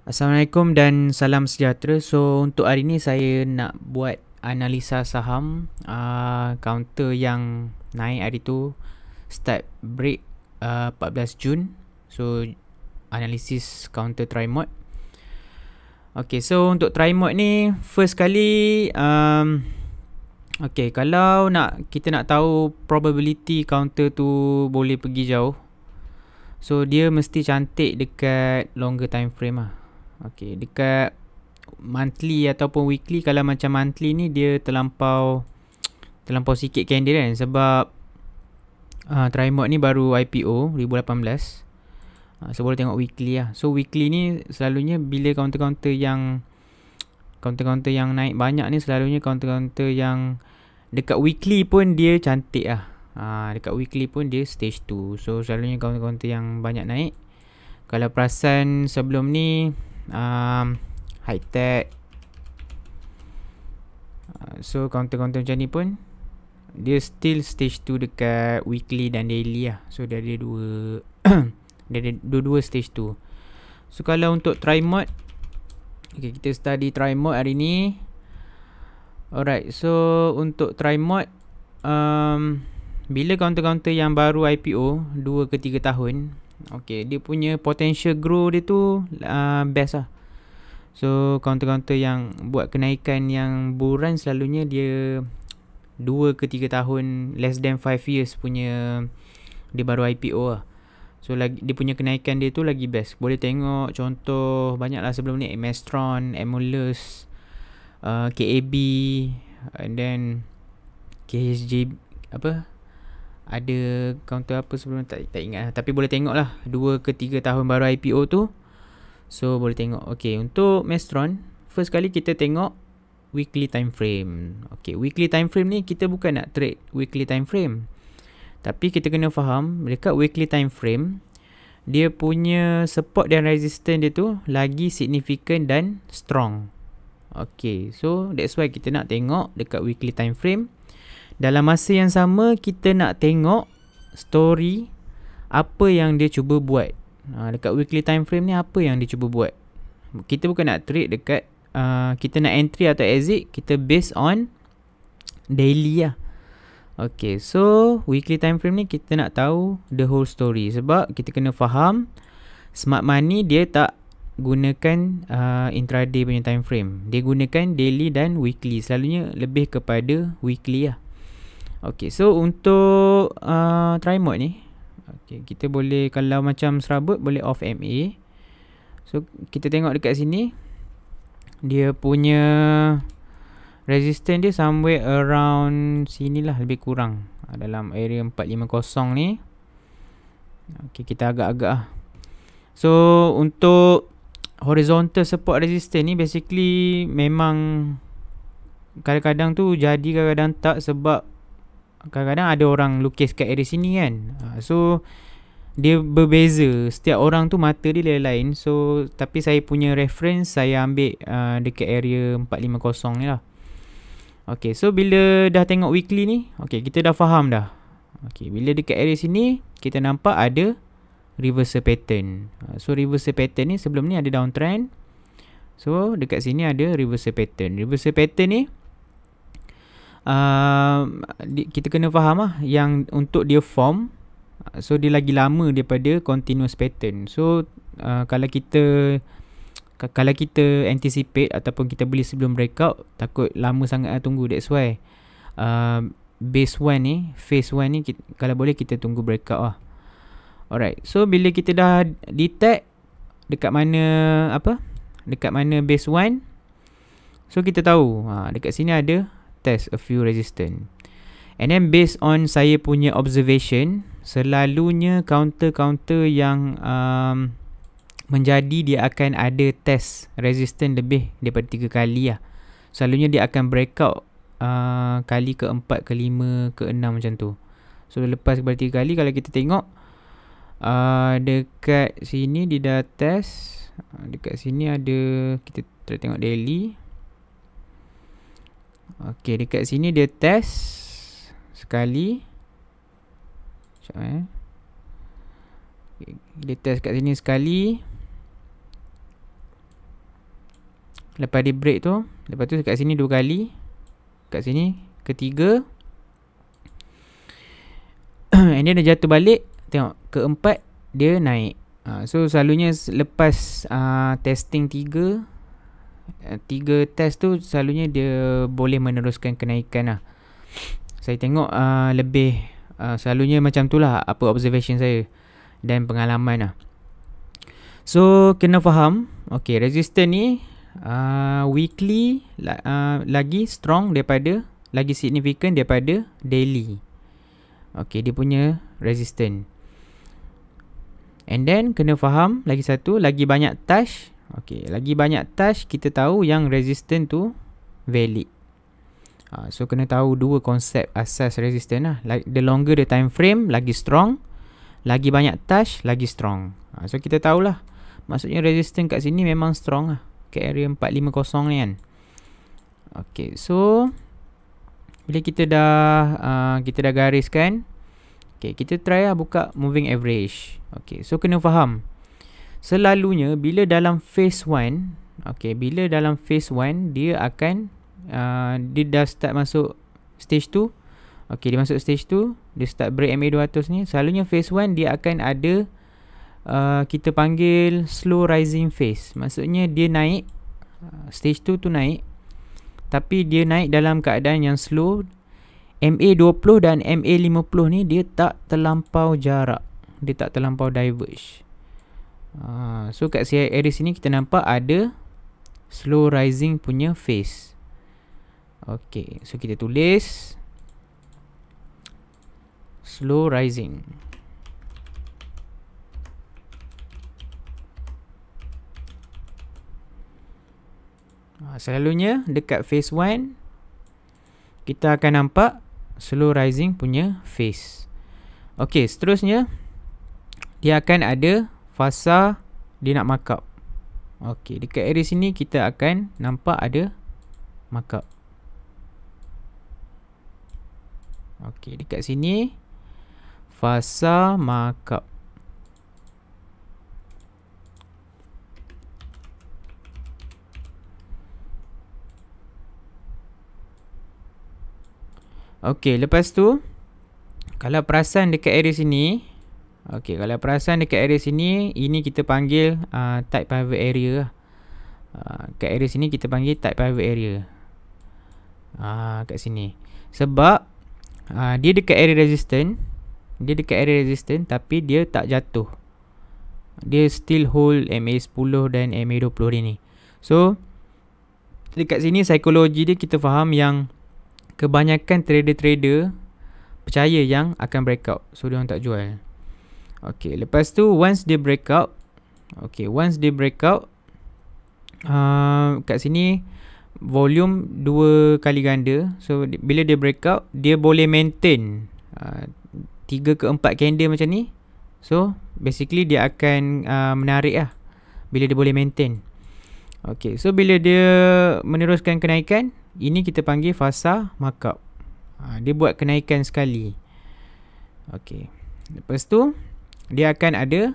Assalamualaikum dan salam sejahtera. So untuk hari ni saya nak buat analisa saham counter yang naik hari tu, start break 14 Jun. So analisis counter Trimod. Okay, so untuk Trimod ni first kali okay, kalau kita nak tahu probability counter tu boleh pergi jauh, so dia mesti cantik dekat longer time frame lah. Okay, dekat monthly ataupun weekly, kalau macam monthly ni dia terlampau sikit candle kan, sebab Trimod ni baru IPO 2018. So boleh tengok weekly lah. So weekly ni selalunya bila counter-counter yang naik banyak ni, selalunya counter-counter yang dekat weekly pun dia cantik lah. Dekat weekly pun dia stage 2. So selalunya counter-counter yang banyak naik. Kalau perasan sebelum ni high tech, so counter-counter macam ni pun dia still stage 2 dekat weekly dan daily lah. So dia ada dua stage 2. So kalau untuk Trimod, okay, kita study Trimod hari ni. Alright, so untuk Trimod, bila counter-counter yang baru IPO 2 ke 3 tahun, okay, dia punya potential grow dia tu best lah. So counter-counter yang buat kenaikan yang buran selalunya dia 2 ke 3 tahun, less than 5 years punya, dia baru IPO lah. So lagi, dia punya kenaikan dia tu lagi best. Boleh tengok contoh banyak lah sebelum ni, Mestron, Emulus, KAB, and then KHJ, apa, ada counter apa sebelum tak ingat lah. Tapi boleh tengok lah 2 ke 3 tahun baru IPO tu. So boleh tengok. Okay, untuk Mestron, first kali kita tengok weekly time frame. Okay, weekly time frame ni kita bukan nak trade weekly time frame, tapi kita kena faham dekat weekly time frame dia punya support dan resistance dia tu lagi significant dan strong. Okay, so that's why kita nak tengok dekat weekly time frame. Dalam masa yang sama kita nak tengok story apa yang dia cuba buat. Dekat weekly time frame ni apa yang dia cuba buat. Kita bukan nak trade dekat kita nak entry atau exit, kita based on daily lah. Okay, so weekly time frame ni kita nak tahu the whole story. Sebab kita kena faham smart money dia tak gunakan intraday punya time frame. Dia gunakan daily dan weekly. Selalunya lebih kepada weekly lah. Okay, so untuk Trimod ni, okay, kita boleh, kalau macam serabut boleh off MA. So kita tengok dekat sini, dia punya resistance dia somewhere around sini lah, lebih kurang dalam area 450 ni. Okay, kita agak-agak lah. So untuk horizontal support resistance ni basically memang kadang-kadang tu jadi, kadang-kadang tak, sebab kadang-kadang ada orang lukis kat area sini kan. So dia berbeza, setiap orang tu mata dia lain-lain. So tapi saya punya reference saya ambil dekat area 450 ni lah. Okay, so bila dah tengok weekly ni, okay, kita dah faham dah. Okay, bila dekat area sini kita nampak ada reversal pattern. So reversal pattern ni sebelum ni ada downtrend. So dekat sini ada reversal pattern. Reversal pattern ni kita kena faham lah yang untuk dia form, so dia lagi lama daripada continuous pattern. So kalau kita anticipate ataupun kita beli sebelum breakout, takut lama sangat lah tunggu. That's why phase 1 ni kalau boleh kita tunggu breakout lah. Alright, so bila kita dah detect dekat mana base 1, so kita tahu dekat sini ada test a few resistance. And then based on saya punya observation, selalunya counter-counter yang menjadi dia akan ada test resistance lebih daripada 3 kali lah. Selalunya dia akan breakout kali ke-4, ke-5, ke-6 macam tu. So lepas kepada 3 kali, kalau kita tengok dekat sini dia dah test. Dekat sini ada, kita tengok daily. Okay, dekat sini dia test sekali. Sekejap dia test kat sini sekali. Lepas dia break tu, lepas tu kat sini 2 kali, kat sini ketiga. And then dia jatuh balik. Tengok, keempat dia naik. So selalunya lepas testing 3 test tu, selalunya dia boleh meneruskan kenaikan lah. Saya tengok lebih selalunya macam tu lah, apa observation saya dan pengalaman lah. So kena faham, okay, resistance ni weekly lagi strong daripada, lagi significant daripada daily. Okay, dia punya resistance. And then kena faham lagi satu, lagi banyak touch. Okay, lagi banyak touch, kita tahu yang resistance tu valid. So kena tahu dua konsep asas resistance lah. Like, the longer the time frame, lagi strong. Lagi banyak touch, lagi strong. So kita tahulah, maksudnya resistance kat sini memang strong lah, kat area 450 ni kan. Okay, so bila kita dah gariskan, okay, kita try lah buka moving average. Okay, so kena faham, selalunya bila dalam phase 1, okay, bila dalam phase 1 dia akan dia dah start masuk stage 2. Okay, dia masuk stage 2, dia start break MA200 ni. Selalunya phase 1 dia akan ada kita panggil slow rising phase. Maksudnya dia naik, stage 2 tu naik, tapi dia naik dalam keadaan yang slow. MA20 dan MA50 ni dia tak terlampau jarak, dia tak terlampau diverge. So kat area sini kita nampak ada slow rising punya phase. Okay, so kita tulis slow rising. Selalunya dekat phase 1 kita akan nampak slow rising punya phase. Okay, seterusnya dia akan ada fasa dia nak markup. Okay, dekat area sini kita akan nampak ada markup. Okay, dekat sini fasa markup. Okay, lepas tu kalau perasan dekat area sini, okay, kalau perasan dekat area sini, ini kita panggil tight pivot area lah. Kat area sini kita panggil tight pivot area. Kat sini. Sebab dia dekat area resistance, dia dekat area resistance tapi dia tak jatuh. Dia still hold MA10 dan MA20 ni. So dekat sini psikologi dia kita faham yang kebanyakan trader-trader percaya yang akan breakout, so dia orang tak jual. Okay, lepas tu once dia breakout, okay, once dia breakout, kat sini volume 2 kali ganda. So bila dia breakout, dia boleh maintain 3 ke 4 candle macam ni. So basically dia akan menarik lah bila dia boleh maintain. Okay, so bila dia meneruskan kenaikan, ini kita panggil fasa markup. Dia buat kenaikan sekali. Okay, lepas tu dia akan ada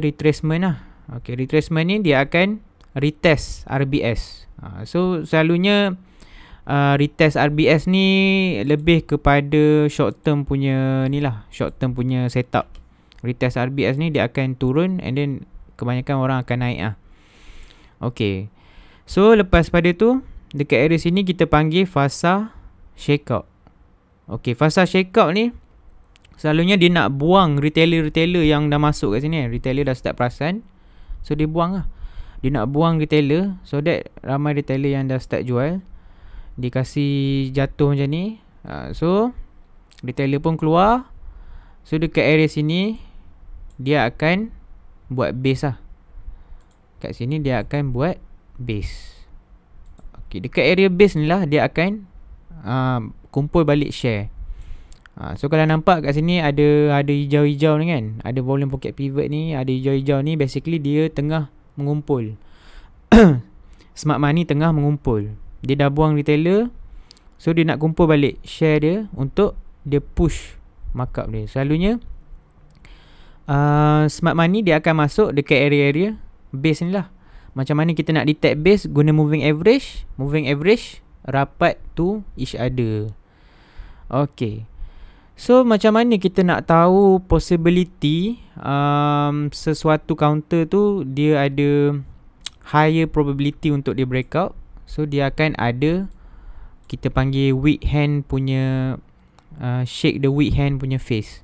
retracement lah. Okay, retracement ni dia akan retest RBS. So selalunya retest RBS ni lebih kepada short term punya ni lah, short term punya setup. Retest RBS ni dia akan turun and then kebanyakan orang akan naik lah. Okay, so lepas pada tu dekat area sini kita panggil fasa shakeout. Okay, fasa shakeout ni selalunya dia nak buang retailer-retailer yang dah masuk kat sini. Retailer dah start perasan, so dia buang lah. Dia nak buang retailer so that ramai retailer yang dah start jual, dia kasih jatuh macam ni. So retailer pun keluar. So dekat area sini dia akan buat base lah. Kat sini dia akan buat base. Okay, dekat area base ni lah dia akan kumpul balik share. So kalau nampak kat sini ada hijau-hijau ni kan, ada volume pocket pivot ni, ada hijau-hijau ni, basically dia tengah mengumpul. Smart money tengah mengumpul. Dia dah buang retailer, so dia nak kumpul balik share dia untuk dia push markup dia. Selalunya smart money dia akan masuk dekat area-area base ni lah. Macam mana kita nak detect base guna moving average. Moving average rapat to each other. Okay. So macam mana kita nak tahu possibility sesuatu counter tu dia ada higher probability untuk dia breakout. So dia akan ada, kita panggil weak hand punya shake the weak hand punya phase.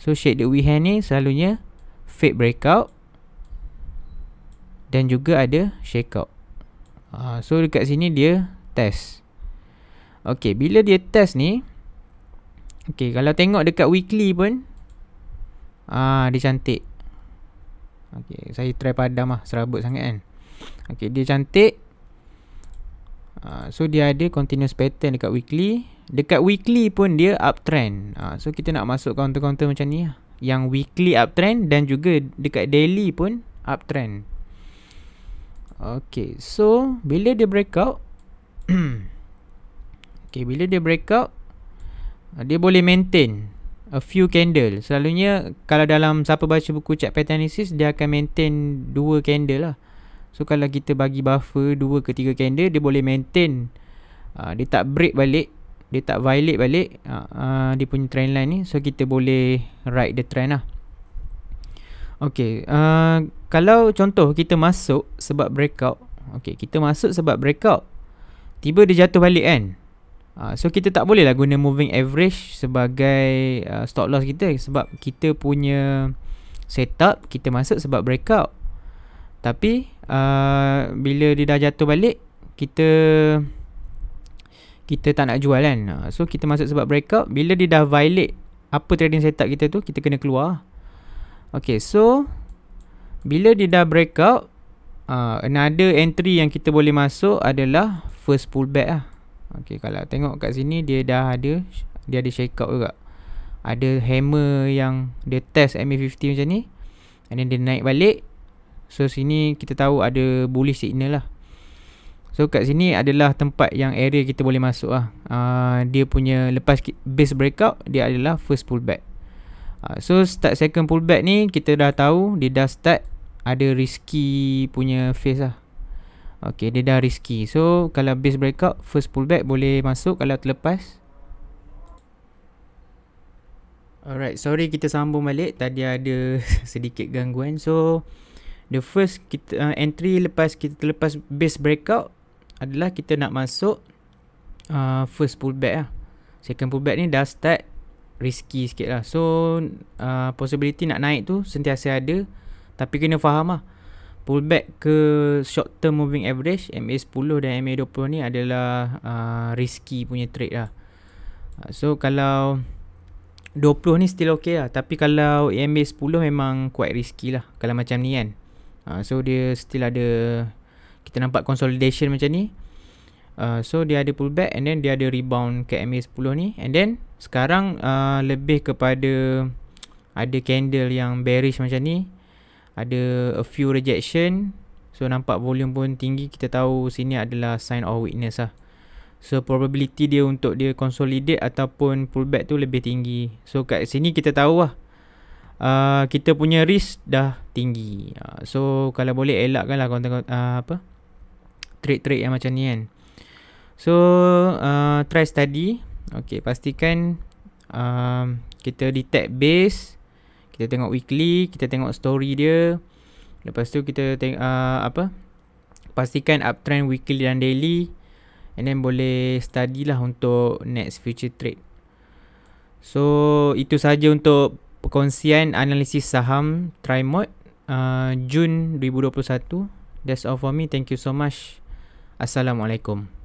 So shake the weak hand ni selalunya fake breakout dan juga ada shakeout. So dekat sini dia test. Okay, bila dia test ni, okay, kalau tengok dekat weekly pun dia cantik. Okay, saya try padam lah, serabut sangat kan. Okay, dia cantik. So dia ada continuous pattern dekat weekly. Dekat weekly pun dia uptrend. So kita nak masuk counter-counter macam ni lah, yang weekly uptrend dan juga dekat daily pun uptrend. Okay, so bila dia breakout okay, bila dia breakout, dia boleh maintain a few candle. Selalunya kalau dalam siapa baca buku chart pattern analysis, dia akan maintain 2 candle lah. So kalau kita bagi buffer 2 ke 3 candle, dia boleh maintain. Dia tak break balik, dia tak violate balik dia punya trend line ni. So kita boleh ride the trend lah. Okay, kalau contoh kita masuk sebab breakout. Okay, kita masuk sebab breakout, tiba dia jatuh balik kan. So kita tak boleh lah guna moving average sebagai stop loss kita, sebab kita punya setup kita masuk sebab breakout. Tapi bila dia dah jatuh balik, kita tak nak jual kan. So kita masuk sebab breakout. Bila dia dah violate apa trading setup kita tu, kita kena keluar. Okay, so bila dia dah breakout, another entry yang kita boleh masuk adalah first pullback lah. Okay, kalau tengok kat sini dia dah ada, dia ada shakeout juga. Ada hammer yang dia test MA50 macam ni, and then dia naik balik. So sini kita tahu ada bullish signal lah. So kat sini adalah tempat yang area kita boleh masuk lah. Dia punya lepas base breakout, dia adalah first pullback. So start second pullback ni kita dah tahu dia dah start ada risky punya phase lah. Okay, dia dah risky. So kalau base breakout, first pullback boleh masuk kalau terlepas. Alright, sorry kita sambung balik. Tadi ada sedikit gangguan. So the first kita entry lepas kita terlepas base breakout adalah kita nak masuk first pullback lah. Second pullback ni dah start risky sikit lah. So possibility nak naik tu sentiasa ada, tapi kena faham lah, pullback ke short term moving average MA10 dan MA20 ni adalah risky punya trade lah. So kalau 20 ni still okay lah, tapi kalau MA10 memang quite risky lah kalau macam ni kan. So dia still ada, kita nampak consolidation macam ni. So dia ada pullback and then dia ada rebound ke MA10 ni, and then sekarang lebih kepada ada candle yang bearish macam ni, ada a few rejection. So nampak volume pun tinggi, kita tahu sini adalah sign of weakness lah. So probability dia untuk dia consolidate ataupun pullback tu lebih tinggi. So kat sini kita tahu lah kita punya risk dah tinggi. So kalau boleh elakkan lah trade-trade yang macam ni kan. So try study. Okay, pastikan kita detect base, kita tengok weekly, kita tengok story dia. Lepas tu kita pastikan uptrend weekly dan daily, and then boleh study lah untuk next future trade. So itu saja untuk perkongsian analisis saham TriMod Jun 2021. That's all for me. Thank you so much. Assalamualaikum.